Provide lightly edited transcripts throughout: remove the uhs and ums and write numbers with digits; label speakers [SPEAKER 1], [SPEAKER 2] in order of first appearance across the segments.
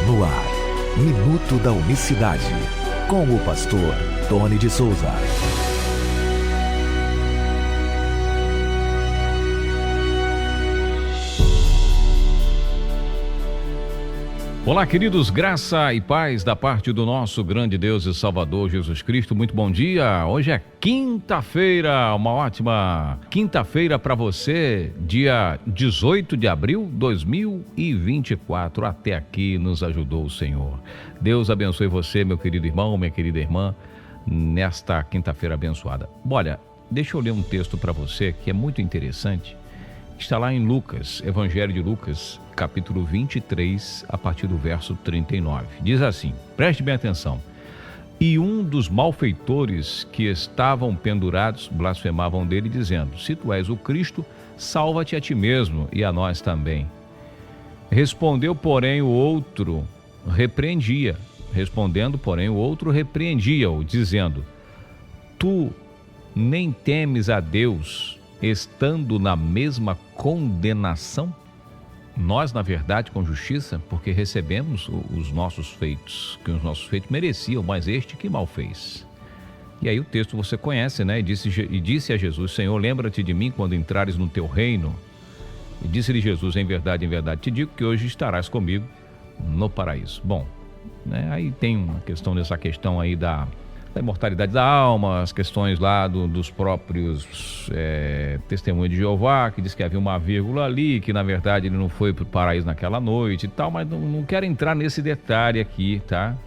[SPEAKER 1] No ar, Minuto da Unicidade, com o pastor Tony de Souza.
[SPEAKER 2] Olá, queridos, graça e paz da parte do nosso grande Deus e Salvador Jesus Cristo. Muito bom dia. Hoje é quinta-feira, uma ótima quinta-feira para você, dia 18 de abril de 2024. Até aqui nos ajudou o Senhor. Deus abençoe você, meu querido irmão, minha querida irmã, nesta quinta-feira abençoada. Olha, deixa eu ler um texto para você que é muito interessante. Está lá em Lucas, Evangelho de Lucas, capítulo 23, a partir do verso 39. Diz assim, preste bem atenção. E um dos malfeitores que estavam pendurados blasfemavam dele, dizendo, se tu és o Cristo, salva-te a ti mesmo e a nós também. Respondendo, porém, o outro repreendia-o, dizendo, tu nem temes a Deus, estando na mesma condenação? Nós, na verdade, com justiça, porque recebemos os nossos feitos, que os nossos feitos mereciam, mas este que mal fez. E aí o texto você conhece, né? E disse a Jesus, Senhor, lembra-te de mim quando entrares no teu reino. E disse-lhe Jesus, em verdade, te digo que hoje estarás comigo no paraíso. Bom, né? Aí tem uma questão dessa questão aí da imortalidade da alma, as questões lá dos próprios testemunhos de Jeová, que diz que havia uma vírgula ali, que na verdade ele não foi para o paraíso naquela noite e tal, mas não quero entrar nesse detalhe aqui, tá?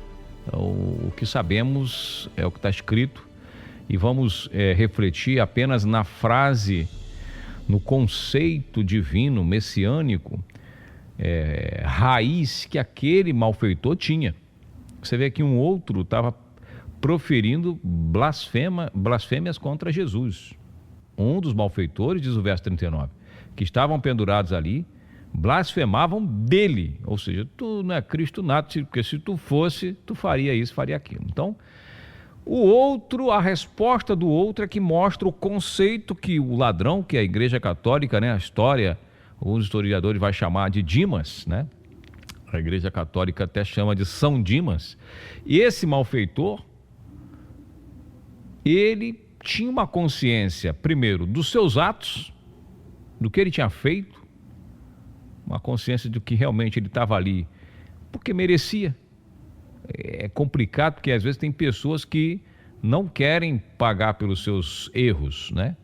[SPEAKER 2] O que sabemos é o que está escrito e vamos refletir apenas na frase, no conceito divino, messiânico, raiz que aquele malfeitor tinha. Você vê que um outro estava proferindo blasfêmias contra Jesus. Um dos malfeitores, diz o verso 39, que estavam pendurados ali, blasfemavam dele. Ou seja, tu não é Cristo nada, porque se tu fosse, tu faria isso, faria aquilo. Então, a resposta do outro é que mostra o conceito que o ladrão, que é a Igreja Católica, né, a história, os historiadores vai chamar de Dimas, né? A Igreja Católica até chama de São Dimas. E esse malfeitor, ele tinha uma consciência, primeiro, dos seus atos, do que ele tinha feito, uma consciência do que realmente ele estava ali, porque merecia. É complicado, porque às vezes tem pessoas que não querem pagar pelos seus erros, né?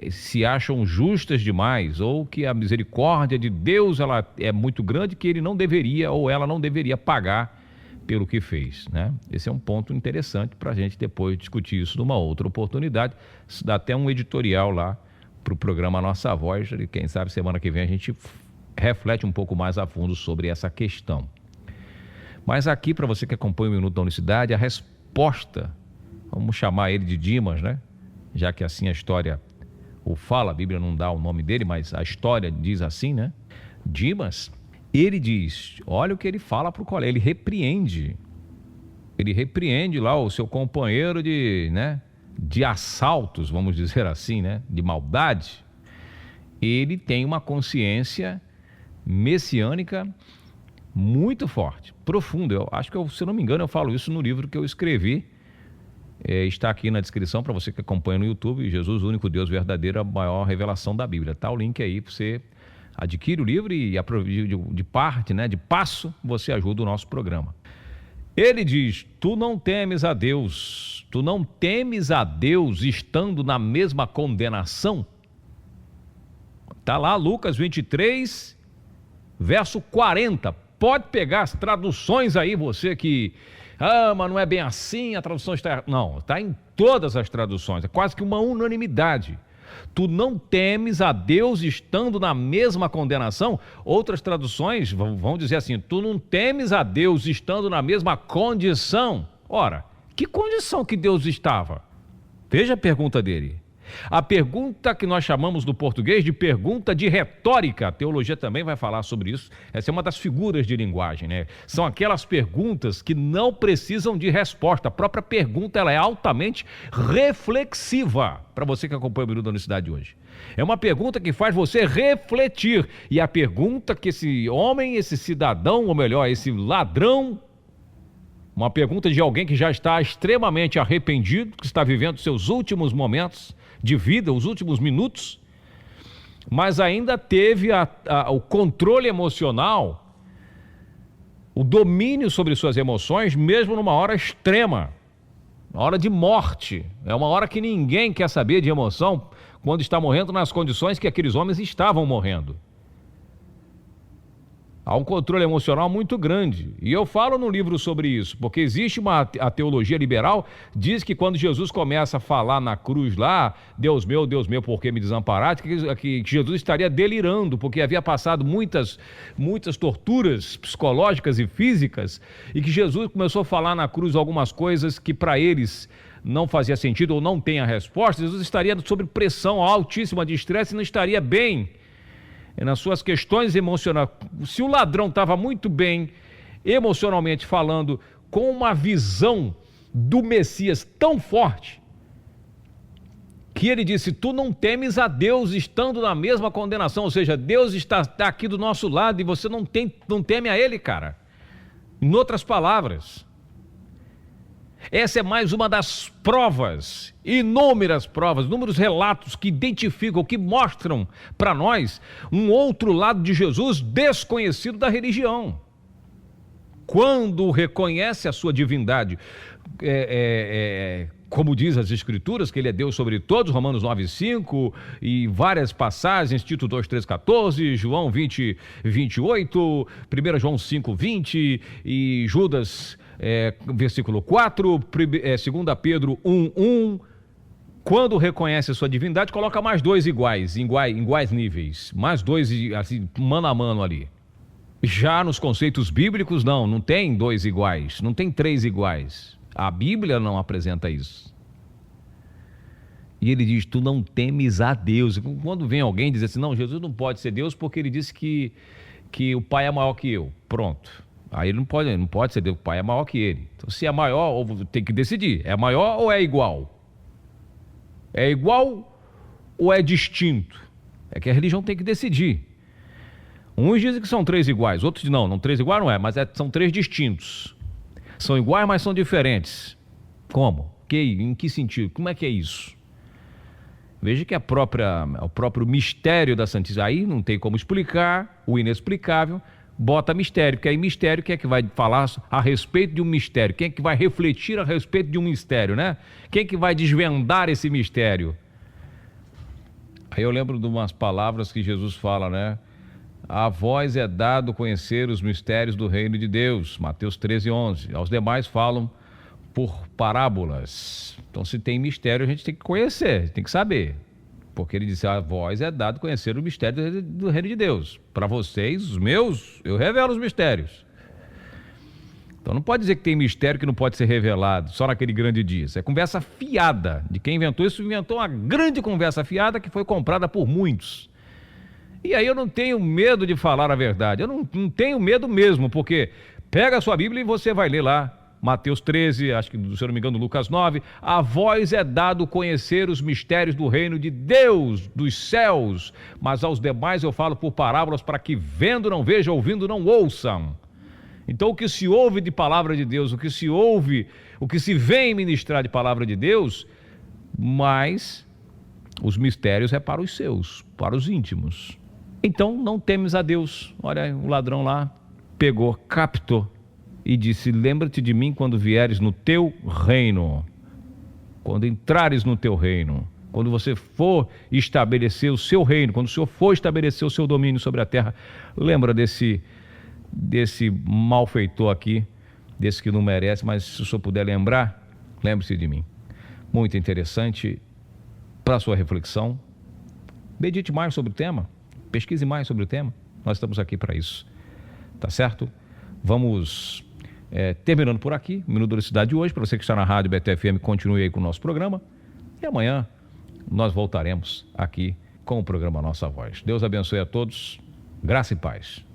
[SPEAKER 2] Se acham justas demais, ou que a misericórdia de Deus ela é muito grande, que ele não deveria, ou ela não deveria pagar pelo que fez, né? Esse é um ponto interessante para a gente depois discutir isso numa outra oportunidade. Isso dá até um editorial lá para o programa Nossa Voz, e quem sabe semana que vem a gente reflete um pouco mais a fundo sobre essa questão. Mas aqui, para você que acompanha o Minuto da Unicidade, a resposta, vamos chamar ele de Dimas, né? Já que assim a história o fala, a Bíblia não dá o nome dele, mas a história diz assim, né? Dimas, ele diz, olha o que ele fala para o colega, ele repreende lá o seu companheiro de assaltos, vamos dizer assim, né? De maldade. Ele tem uma consciência messiânica muito forte, profunda. Eu acho que, se eu não me engano, eu falo isso no livro que eu escrevi. Está aqui na descrição para você que acompanha no YouTube, Jesus, o único Deus verdadeiro, a maior revelação da Bíblia. Tá o link aí para você adquirir o livro e de parte, né, de passo, você ajuda o nosso programa. Ele diz, tu não temes a Deus estando na mesma condenação? Está lá Lucas 23, verso 40. Pode pegar as traduções aí, você que... mas não é bem assim, a tradução está... Não, está em todas as traduções, é quase que uma unanimidade. Tu não temes a Deus estando na mesma condenação? Outras traduções vão dizer assim, tu não temes a Deus estando na mesma condição? Ora, que condição que Deus estava? Veja a pergunta dele. A pergunta que nós chamamos no português de pergunta de retórica, a teologia também vai falar sobre isso, essa é uma das figuras de linguagem, né? São aquelas perguntas que não precisam de resposta, a própria pergunta ela é altamente reflexiva, para você que acompanha o Minuto da Unicidade hoje. É uma pergunta que faz você refletir. E a pergunta que esse homem, esse cidadão, ou melhor, esse ladrão, uma pergunta de alguém que já está extremamente arrependido, que está vivendo seus últimos momentos de vida, os últimos minutos, mas ainda teve o controle emocional, o domínio sobre suas emoções, mesmo numa hora extrema, uma hora de morte. É uma hora que ninguém quer saber de emoção quando está morrendo nas condições que aqueles homens estavam morrendo. Há um controle emocional muito grande. E eu falo no livro sobre isso, porque existe a teologia liberal, diz que quando Jesus começa a falar na cruz lá, Deus meu, por que me desamparaste, que Jesus estaria delirando, porque havia passado muitas torturas psicológicas e físicas, e que Jesus começou a falar na cruz algumas coisas que para eles não fazia sentido ou não tem a resposta. Jesus estaria sob pressão altíssima de estresse e não estaria bem nas suas questões emocionais. Se o ladrão estava muito bem, emocionalmente falando, com uma visão do Messias tão forte, que ele disse, tu não temes a Deus estando na mesma condenação, ou seja, Deus está aqui do nosso lado e você não teme a ele, cara. Em outras palavras, essa é mais uma das provas, inúmeras provas, inúmeros relatos que identificam, que mostram para nós um outro lado de Jesus desconhecido da religião. Quando reconhece a sua divindade, como diz as Escrituras, que ele é Deus sobre todos, Romanos 9:5, e várias passagens, Tito 2:13-14, João 20:28, 1 João 5:20 e Judas, versículo 4, 2 Pedro 1:1, quando reconhece a sua divindade, coloca mais dois iguais, em iguais níveis, mais dois assim, mano a mano ali. Já nos conceitos bíblicos, não tem dois iguais, não tem três iguais. A Bíblia não apresenta isso. E ele diz, tu não temes a Deus. Quando vem alguém dizer assim, não, Jesus não pode ser Deus porque ele disse que o Pai é maior que eu. Pronto. Aí ele não pode ser Deus, o Pai é maior que ele. Então se é maior, tem que decidir, é maior ou é igual? É igual ou é distinto? É que a religião tem que decidir. Uns dizem que são três iguais, outros dizem, não, três iguais não é, mas são três distintos. São iguais, mas são diferentes. Como? Em que sentido? Como é que é isso? Veja que o próprio mistério da Santíssima, aí não tem como explicar, o inexplicável, bota mistério, porque aí mistério, quem é que vai falar a respeito de um mistério? Quem é que vai refletir a respeito de um mistério, né? Quem é que vai desvendar esse mistério? Aí eu lembro de umas palavras que Jesus fala, né? A vós é dado conhecer os mistérios do reino de Deus, Mateus 13:11. Aos demais falam por parábolas. Então, se tem mistério, a gente tem que conhecer, tem que saber. Porque ele disse, a vós é dado conhecer o mistério do reino de Deus. Para vocês, os meus, eu revelo os mistérios. Então, não pode dizer que tem mistério que não pode ser revelado só naquele grande dia. Isso é conversa fiada. De quem inventou isso, inventou uma grande conversa fiada que foi comprada por muitos. E aí eu não tenho medo de falar a verdade, eu não tenho medo mesmo, porque pega a sua Bíblia e você vai ler lá, Mateus 13, acho que, se eu não me engano, Lucas 9, a vós é dado conhecer os mistérios do reino de Deus, dos céus, mas aos demais eu falo por parábolas para que vendo não vejam, ouvindo não ouçam. Então o que se ouve de palavra de Deus, o que se vem ministrar de palavra de Deus, mas os mistérios é para os seus, para os íntimos. Então não temes a Deus. Olha, o ladrão lá pegou, captou e disse, lembra-te de mim quando vieres no teu reino, quando entrares no teu reino, quando você for estabelecer o seu reino, quando o Senhor for estabelecer o seu domínio sobre a terra, lembra desse malfeitor aqui, desse que não merece, mas se o Senhor puder lembrar, lembre-se de mim. Muito interessante para a sua reflexão. Medite mais sobre o tema, pesquise mais sobre o tema, nós estamos aqui para isso, tá certo? Vamos terminando por aqui, o Minuto da Cidade de hoje. Para você que está na Rádio BTFM, continue aí com o nosso programa e amanhã nós voltaremos aqui com o programa Nossa Voz. Deus abençoe a todos, graça e paz.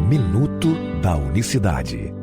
[SPEAKER 1] Minuto da Unicidade.